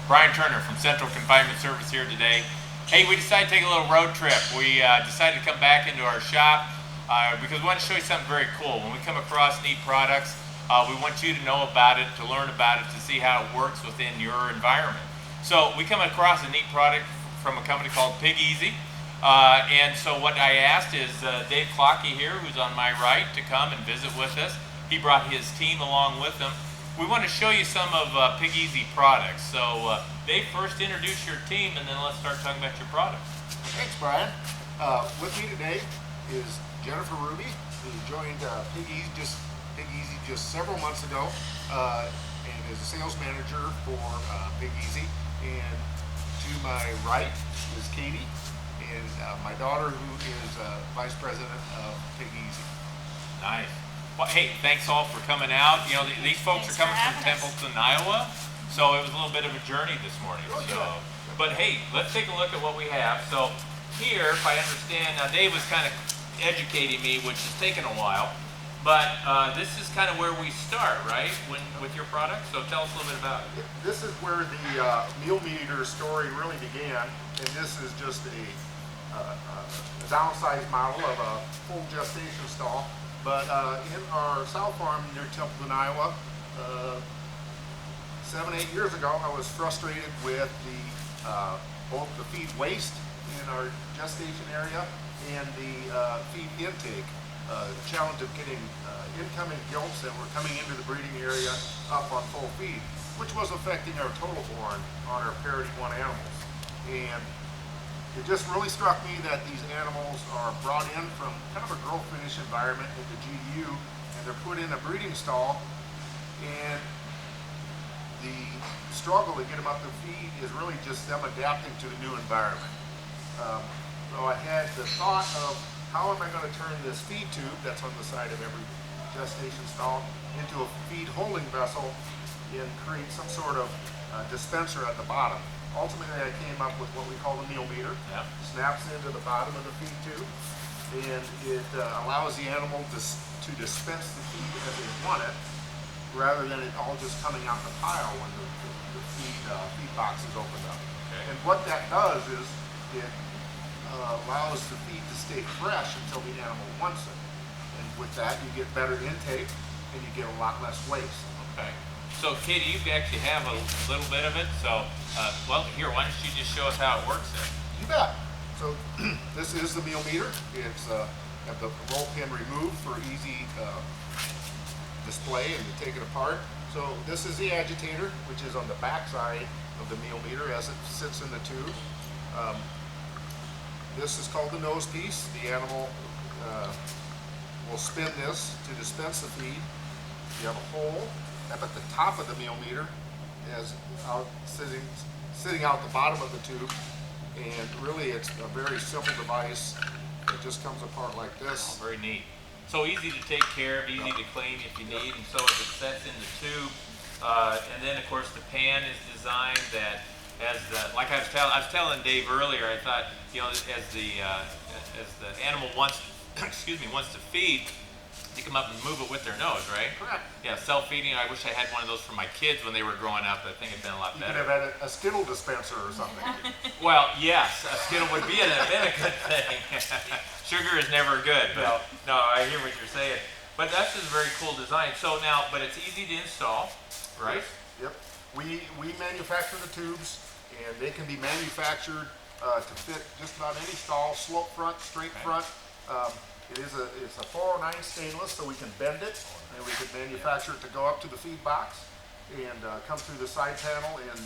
Brian Turner from Central Confinement Service here today. Hey, we decided to take a little road trip. We decided to come back into our shop because we want to show you something very cool. When we come across neat products, we want you to know about it, to learn about it, to see how it works within your environment. So we come across a neat product from a company called PigEasy. And so what I asked is Dave Clockey here, who's on my right, to come and visit with us. He brought his team along with him. We want to show you some of PigEasy products. So Dave, first introduce your team and then let's start talking about your products. Thanks, Brian. With me today is Jennifer Ruby, who joined PigEasy just several months ago and is a sales manager for PigEasy. And to my right is Katie, and my daughter, who is vice president of PigEasy. Nice. Well, hey, thanks all for coming out. You know, these folks are coming from Templeton, Iowa, so it was a little bit of a journey this morning. But hey, let's take a look at what we have. So here, if I understand, now Dave was kind of educating me, which has taken a while, but this is kind of where we start, right, with your product? So tell us a little bit about it. This is where the MealMeter story really began, and this is just a downsized model of a full gestation stall. But in our sow farm near Templeton, Iowa, 7-8 years ago, I was frustrated with both the feed waste in our gestation area and the feed intake. The challenge of getting incoming gilts that were coming into the breeding area up on full feed, which was affecting our total born on our parity 1 animals. And it just really struck me that these animals are brought in from kind of a growth finish environment into GDU, and they're put in a breeding stall, and the struggle to get them up to feed is really just them adapting to the new environment. So I had the thought of, how am I going to turn this feed tube that's on the side of every gestation stall into a feed holding vessel and create some sort of dispenser at the bottom. Ultimately, I came up with what we call the MealMeter. Yeah. Snaps into the bottom of the feed tube, and it allows the animal to dispense the feed as they want it, rather than it all just coming out the pile when the feed box is opened up. Okay. And what that does is it allows the feed to stay fresh until the animal wants it. And with that, you get better intake, and you get a lot less waste. Okay. So Katie, you actually have a little bit of it. So, well, here, why don't you just show us how it works there? You bet. So this is the MealMeter. It's have the roll pin removed for easy display and to take it apart. So this is the agitator, which is on the back side of the MealMeter as it sits in the tube. This is called the nose piece. The animal will spin this to dispense the feed. You have a hole up at the top of the MealMeter, as sitting out the bottom of the tube, and really it's a very simple device. It just comes apart like this. Oh, very neat. So easy to take care of, easy to clean if you need, and so as it sets in the tube, and then of course the pan is designed that as like I was telling Dave earlier, I thought, you know, as the animal wants wants to feed, you come up and move it with their nose, right? Correct. Yeah, self-feeding. I wish I had one of those for my kids when they were growing up. I think it'd been a lot You better. could have had a Skittle dispenser or something. Well, yes, a Skittle would been a good thing. Sugar is never good, but no, I hear what you're saying. But that's just a very cool design. So now, but it's easy to install, right? Yep. We manufacture the tubes, and they can be manufactured to fit just about any stall, slope front, straight front. It's a 409 stainless, so we can bend it, and we can manufacture it to go up to the feed box and come through the side panel and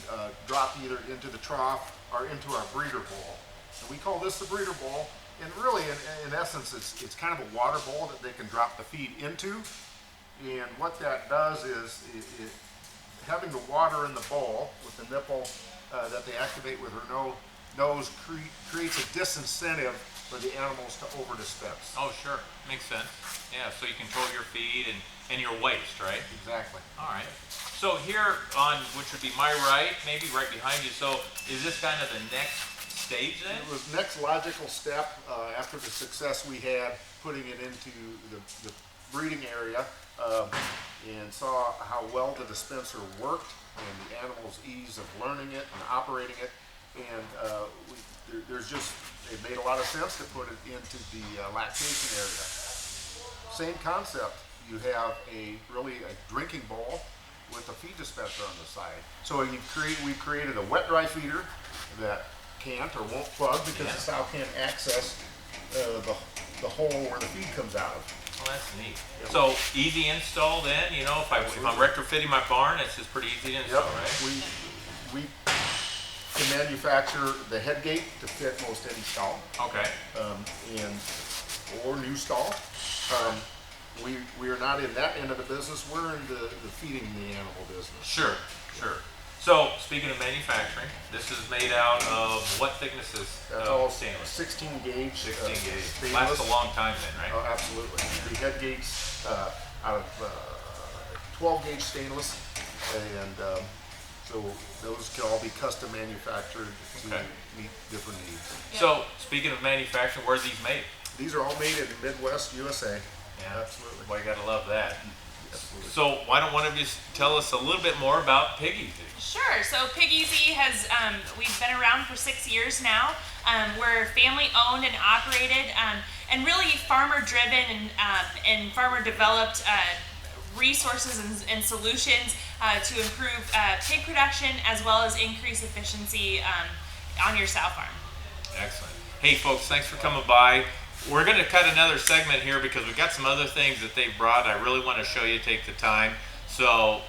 drop either into the trough or into our breeder bowl. And we call this the breeder bowl, and really in essence it's kind of a water bowl that they can drop the feed into. And what that does is having the water in the bowl with the nipple that they activate with her nose creates a disincentive for the animals to over dispense. Oh, sure. Makes sense. Yeah, so you control your feed and your waste, right? Exactly. All right. So here on, which would be my right, maybe right behind you, so is this kind of the next stage then? It was the next logical step after the success we had putting it into the breeding area. and saw how well the dispenser worked and the animal's ease of learning it and operating it. And it made a lot of sense to put it into the lactation area. Same concept. You have really a drinking bowl with a feed dispenser on the side. So we created a wet dry feeder that can't or won't plug because the sow can't access the hole where the feed comes out of. Well, that's neat. Yep. So easy install then, you know, if I'm retrofitting my barn, it's just pretty easy to install, right? We can manufacture the head gate to fit most any stall. Okay. Or new stall. We are not in that end of the business. We're in the feeding the animal business. Sure. So, speaking of manufacturing, this is made out of what thicknesses? That's all stainless. 16 gauge. 16 gauge. Stainless. Lasts a long time then, right? Oh, absolutely. The head gates out of 12 gauge stainless, and so those can all be custom manufactured to meet different needs. Yeah. So, speaking of manufacturing, where are these made? These are all made in Midwest USA. Yeah, absolutely. Well, you gotta love that. Absolutely. So why don't one of you tell us a little bit more about PigEasy? Sure. So PigEasy has, we've been around for 6 years now. We're family owned and operated, and really farmer driven and farmer developed resources and solutions to improve pig production as well as increase efficiency on your sow farm. Excellent. Hey folks, thanks for coming by. We're going to cut another segment here because we've got some other things that they brought. I really want to show you, take the time. So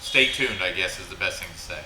stay tuned, I guess is the best thing to say.